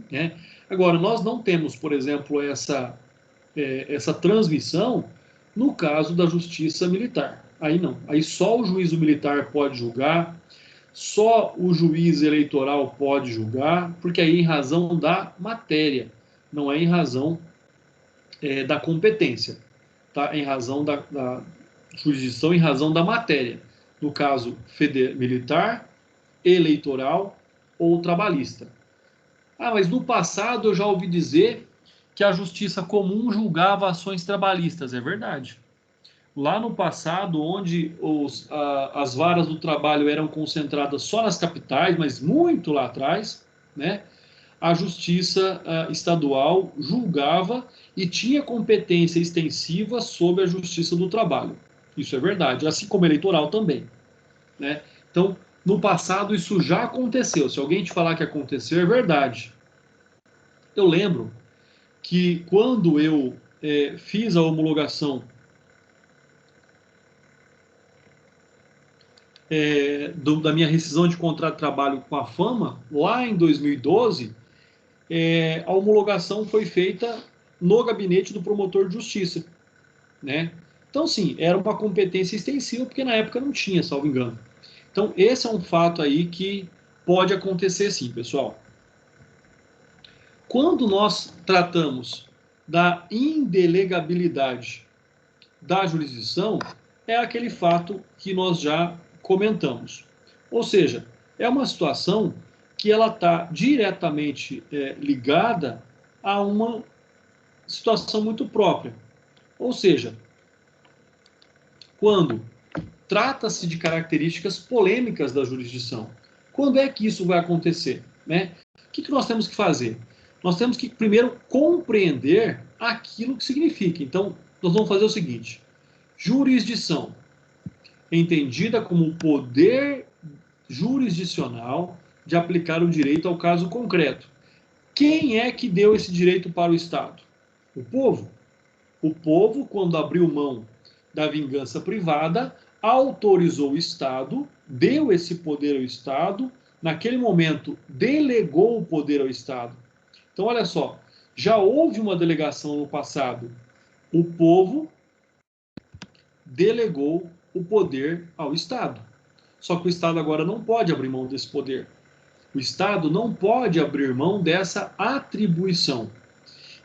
né? Agora, nós não temos, por exemplo, essa transmissão no caso da Justiça Militar. Aí não. Aí só o juízo militar pode julgar, só o juiz eleitoral pode julgar, porque aí é em razão da matéria, não é em razão da competência, tá? Em razão da jurisdição, em razão da matéria. No caso militar, eleitoral ou trabalhista. Mas no passado eu já ouvi dizer que a justiça comum julgava ações trabalhistas. É verdade. Lá no passado, onde as varas do trabalho eram concentradas só nas capitais, mas muito lá atrás, né? a Justiça Estadual julgava e tinha competência extensiva sobre a Justiça do Trabalho. Isso é verdade, assim como eleitoral também, né? Então, no passado, isso já aconteceu. Se alguém te falar que aconteceu, é verdade. Eu lembro que quando eu fiz a homologação da minha rescisão de contrato de trabalho com a Fama, lá em 2012, a homologação foi feita no gabinete do promotor de justiça, né? Então, sim, era uma competência extensiva, porque na época não tinha, salvo engano. Então, esse é um fato aí que pode acontecer sim, pessoal. Quando nós tratamos da indelegabilidade da jurisdição, é aquele fato que nós já comentamos. Ou seja, é uma situação que ela está diretamente ligada a uma situação muito própria. Ou seja, quando trata-se de características polêmicas da jurisdição. Quando é que isso vai acontecer, né? O que nós temos que fazer? Nós temos que, primeiro, compreender aquilo que significa. Então, nós vamos fazer o seguinte: jurisdição, entendida como o poder jurisdicional de aplicar o direito ao caso concreto. Quem é que deu esse direito para o Estado? O povo. O povo, quando abriu mão da vingança privada, autorizou o Estado, deu esse poder ao Estado, naquele momento delegou o poder ao Estado. Então, olha só, já houve uma delegação no passado. O povo delegou o poder ao Estado. Só que o Estado agora não pode abrir mão desse poder. O Estado não pode abrir mão dessa atribuição.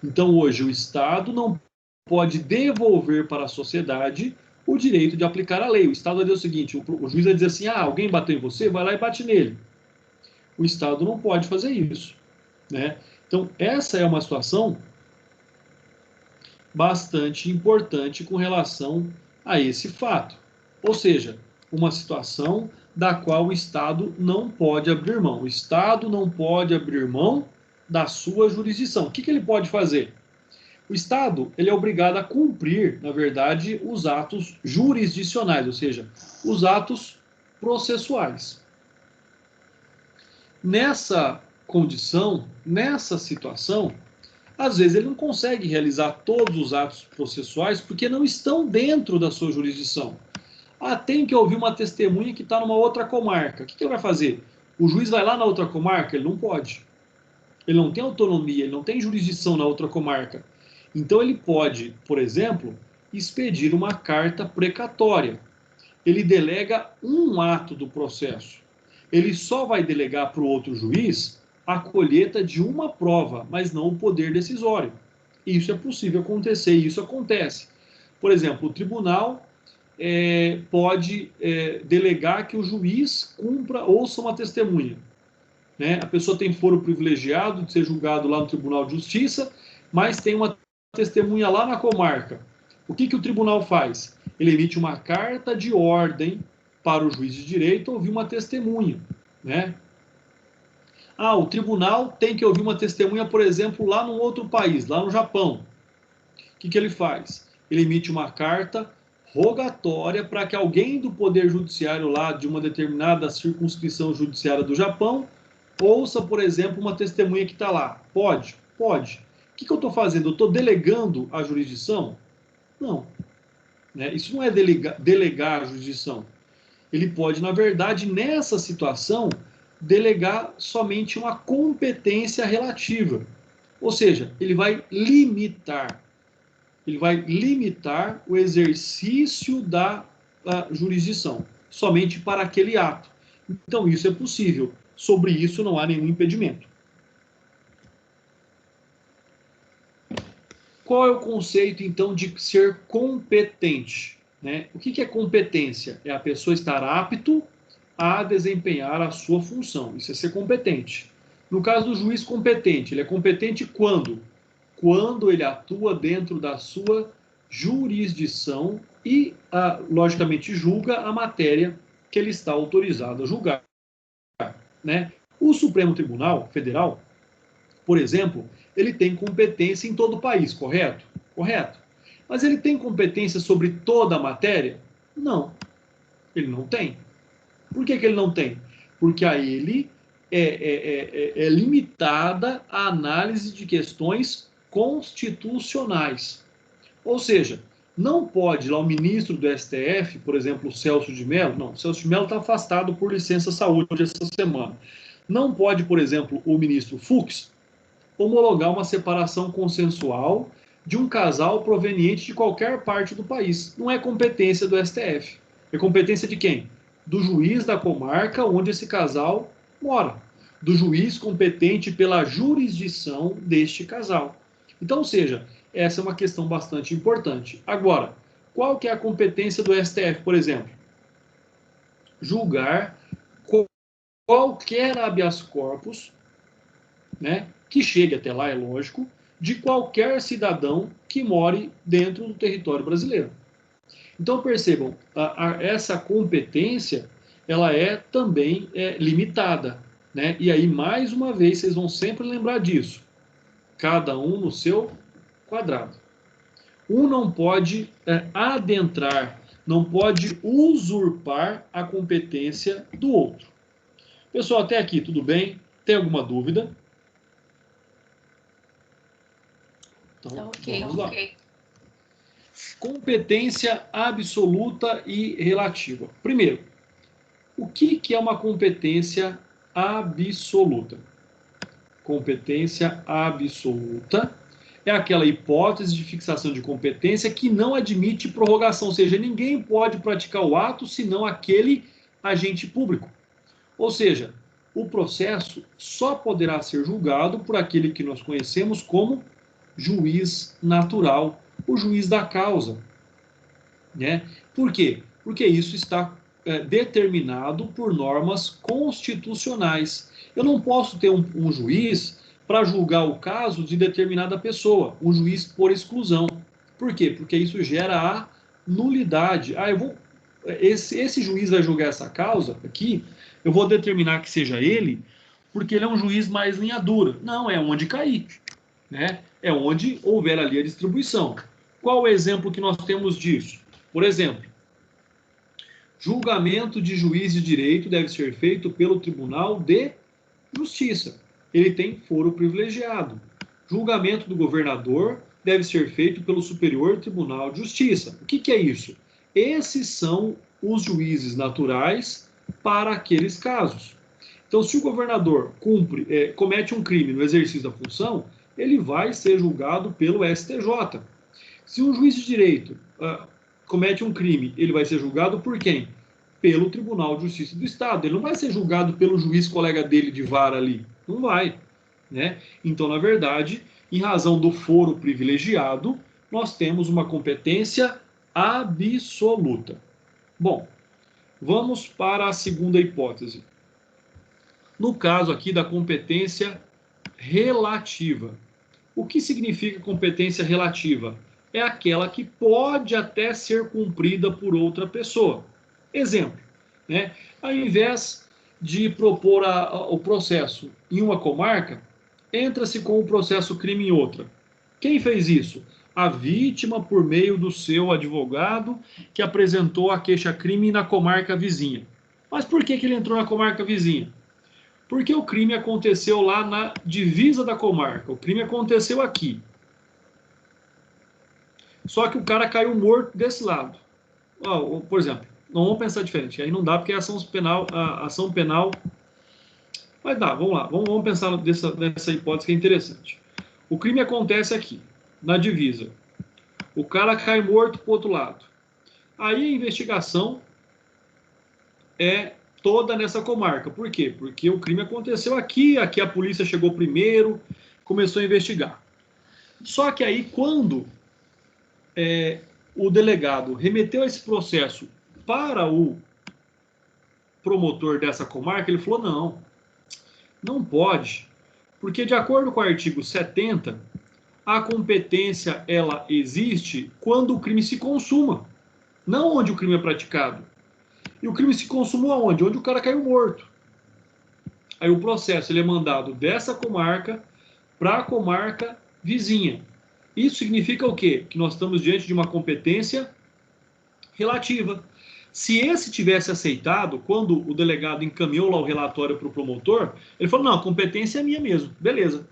Então, hoje, o Estado não pode devolver para a sociedade o direito de aplicar a lei. O Estado vai dizer o seguinte: o juiz vai dizer assim, alguém bateu em você, vai lá e bate nele. O Estado não pode fazer isso, né? Então, essa é uma situação bastante importante com relação a esse fato. Ou seja, uma situação da qual o Estado não pode abrir mão. O Estado não pode abrir mão da sua jurisdição. O que ele pode fazer? O Estado ele é obrigado a cumprir, na verdade, os atos jurisdicionais, ou seja, os atos processuais. Nessa condição, nessa situação, às vezes ele não consegue realizar todos os atos processuais porque não estão dentro da sua jurisdição. Tem que ouvir uma testemunha que está numa outra comarca. O que ele vai fazer? O juiz vai lá na outra comarca? Ele não pode. Ele não tem autonomia, ele não tem jurisdição na outra comarca. Então ele pode, por exemplo, expedir uma carta precatória. Ele delega um ato do processo. Ele só vai delegar para o outro juiz a colheita de uma prova, mas não o poder decisório. Isso é possível acontecer, e isso acontece. Por exemplo, o tribunal pode delegar que o juiz ouça uma testemunha. Né? A pessoa tem foro privilegiado de ser julgado lá no Tribunal de Justiça, mas tem uma testemunha lá na comarca. O que o tribunal faz? Ele emite uma carta de ordem para o juiz de direito ouvir uma testemunha, né? O tribunal tem que ouvir uma testemunha, por exemplo, lá num outro país, lá no Japão. O que ele faz? Ele emite uma carta rogatória para que alguém do poder judiciário lá de uma determinada circunscrição judiciária do Japão ouça, por exemplo, uma testemunha que está lá. Pode? Pode. O que eu estou fazendo? Eu estou delegando a jurisdição? Não. Né? Isso não é delegar a jurisdição. Ele pode, na verdade, nessa situação, delegar somente uma competência relativa. Ou seja, ele vai limitar o exercício da jurisdição, somente para aquele ato. Então, isso é possível. Sobre isso, não há nenhum impedimento. Qual é o conceito, então, de ser competente? Né? O que é competência? É a pessoa estar apto a desempenhar a sua função. Isso é ser competente. No caso do juiz competente, ele é competente quando? Quando ele atua dentro da sua jurisdição e, logicamente, julga a matéria que ele está autorizado a julgar. Né? O Supremo Tribunal Federal, por exemplo, ele tem competência em todo o país, correto? Correto. Mas ele tem competência sobre toda a matéria? Não, ele não tem. Por que ele não tem? Porque a ele é limitada a análise de questões constitucionais. Ou seja, não pode lá o ministro do STF, por exemplo, o Celso de Mello, não, o Celso de Mello está afastado por licença saúde essa semana. Não pode, por exemplo, o ministro Fux homologar uma separação consensual de um casal proveniente de qualquer parte do país. Não é competência do STF. É competência de quem? Do juiz da comarca onde esse casal mora. Do juiz competente pela jurisdição deste casal. Então, ou seja, essa é uma questão bastante importante. Agora, qual que é a competência do STF, por exemplo? Julgar qualquer habeas corpus, né, que chegue até lá, é lógico, de qualquer cidadão que more dentro do território brasileiro. Então, percebam, essa competência, ela é também limitada, né? E aí, mais uma vez, vocês vão sempre lembrar disso. Cada um no seu quadrado. Um não pode adentrar, não pode usurpar a competência do outro. Pessoal, até aqui, tudo bem? Tem alguma dúvida? Então, vamos lá. Competência absoluta e relativa. Primeiro, o que é uma competência absoluta? Competência absoluta é aquela hipótese de fixação de competência que não admite prorrogação, ou seja, ninguém pode praticar o ato senão aquele agente público. Ou seja, o processo só poderá ser julgado por aquele que nós conhecemos como juiz natural, o juiz da causa. Né? Por quê? Porque isso está determinado por normas constitucionais. Eu não posso ter um juiz para julgar o caso de determinada pessoa, um juiz por exclusão. Por quê? Porque isso gera a nulidade. Esse juiz vai julgar essa causa aqui, eu vou determinar que seja ele, porque ele é um juiz mais linha dura. Não, é onde cair. Né? É onde houver ali a distribuição. Qual o exemplo que nós temos disso? Por exemplo, julgamento de juiz de direito deve ser feito pelo Tribunal de Justiça. Ele tem foro privilegiado. Julgamento do governador deve ser feito pelo Superior Tribunal de Justiça. O que é isso? Esses são os juízes naturais para aqueles casos. Então, se o governador comete um crime no exercício da função, ele vai ser julgado pelo STJ. Se um juiz de direito comete um crime, ele vai ser julgado por quem? Pelo Tribunal de Justiça do Estado. Ele não vai ser julgado pelo juiz colega dele de vara ali. Não vai. Né? Então, na verdade, em razão do foro privilegiado, nós temos uma competência absoluta. Bom, vamos para a segunda hipótese. No caso aqui da competência relativa. O que significa competência relativa? É aquela que pode até ser cumprida por outra pessoa. Exemplo, né? Ao invés de propor o processo em uma comarca, entra-se com o processo crime em outra. Quem fez isso? A vítima, por meio do seu advogado, que apresentou a queixa-crime na comarca vizinha. Mas por que ele entrou na comarca vizinha? Porque o crime aconteceu lá na divisa da comarca. O crime aconteceu aqui. Só que o cara caiu morto desse lado. Por exemplo, não vamos pensar diferente. Aí não dá porque a ação penal. Mas dá, vamos lá. Vamos pensar nessa hipótese que é interessante. O crime acontece aqui, na divisa. O cara cai morto para o outro lado. Aí a investigação é toda nessa comarca. Por quê? Porque o crime aconteceu aqui a polícia chegou primeiro, começou a investigar. Só que aí, quando o delegado remeteu esse processo para o promotor dessa comarca, ele falou, não pode, porque de acordo com o artigo 70, a competência ela existe quando o crime se consuma, não onde o crime é praticado. E o crime se consumou aonde? Onde o cara caiu morto. Aí o processo ele é mandado dessa comarca para a comarca vizinha. Isso significa o quê? Que nós estamos diante de uma competência relativa. Se esse tivesse aceitado, quando o delegado encaminhou lá o relatório para o promotor, ele falou, não, a competência é minha mesmo, beleza.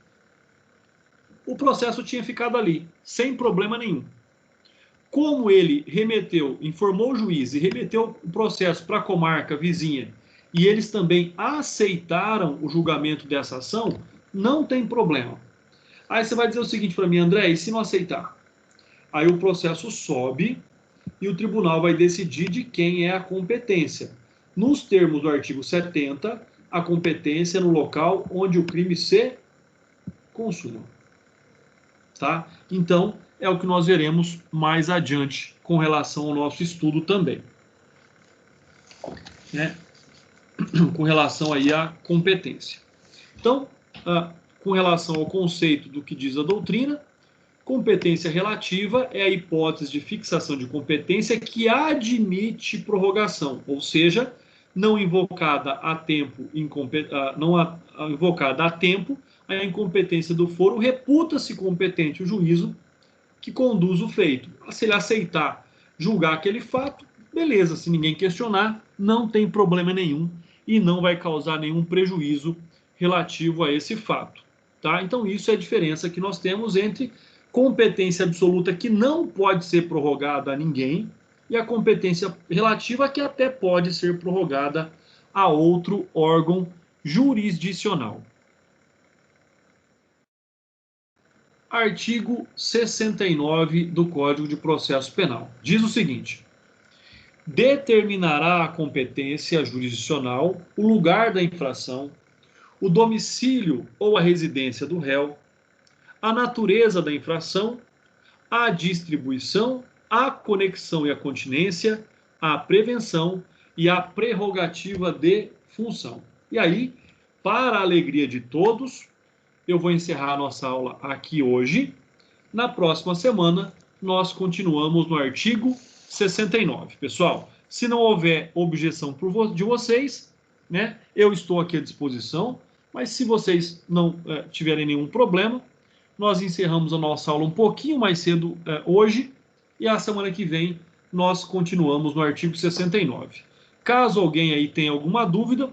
O processo tinha ficado ali, sem problema nenhum. Como ele remeteu, informou o juiz e remeteu o processo para a comarca vizinha, e eles também aceitaram o julgamento dessa ação, não tem problema. Aí você vai dizer o seguinte para mim, André, e se não aceitar? Aí o processo sobe e o tribunal vai decidir de quem é a competência. Nos termos do artigo 70, a competência é no local onde o crime se consuma. Tá? Então, é o que nós veremos mais adiante com relação ao nosso estudo também. Né? Com relação aí à competência. Então, com relação ao conceito do que diz a doutrina, competência relativa é a hipótese de fixação de competência que admite prorrogação, ou seja, não invocada a tempo, invocada a tempo, a incompetência do foro, reputa-se competente o juízo que conduz o feito. Se ele aceitar julgar aquele fato, beleza, se ninguém questionar, não tem problema nenhum e não vai causar nenhum prejuízo relativo a esse fato. Tá? Então, isso é a diferença que nós temos entre competência absoluta, que não pode ser prorrogada a ninguém, e a competência relativa, que até pode ser prorrogada a outro órgão jurisdicional. Artigo 69 do Código de Processo Penal. Diz o seguinte: determinará a competência jurisdicional o lugar da infração, o domicílio ou a residência do réu, a natureza da infração, a distribuição, a conexão e a continência, a prevenção e a prerrogativa de função. E aí, para a alegria de todos, eu vou encerrar a nossa aula aqui hoje. Na próxima semana, nós continuamos no artigo 69. Pessoal, se não houver objeção de vocês, né, eu estou aqui à disposição, mas se vocês não tiverem nenhum problema, nós encerramos a nossa aula um pouquinho mais cedo hoje, e a semana que vem nós continuamos no artigo 69. Caso alguém aí tenha alguma dúvida,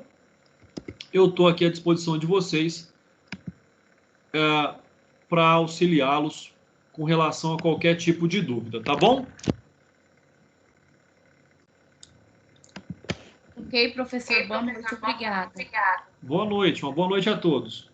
eu estou aqui à disposição de vocês para auxiliá-los com relação a qualquer tipo de dúvida, tá bom? Ok, professor. Boa noite. Obrigada. Boa noite. Uma boa noite a todos.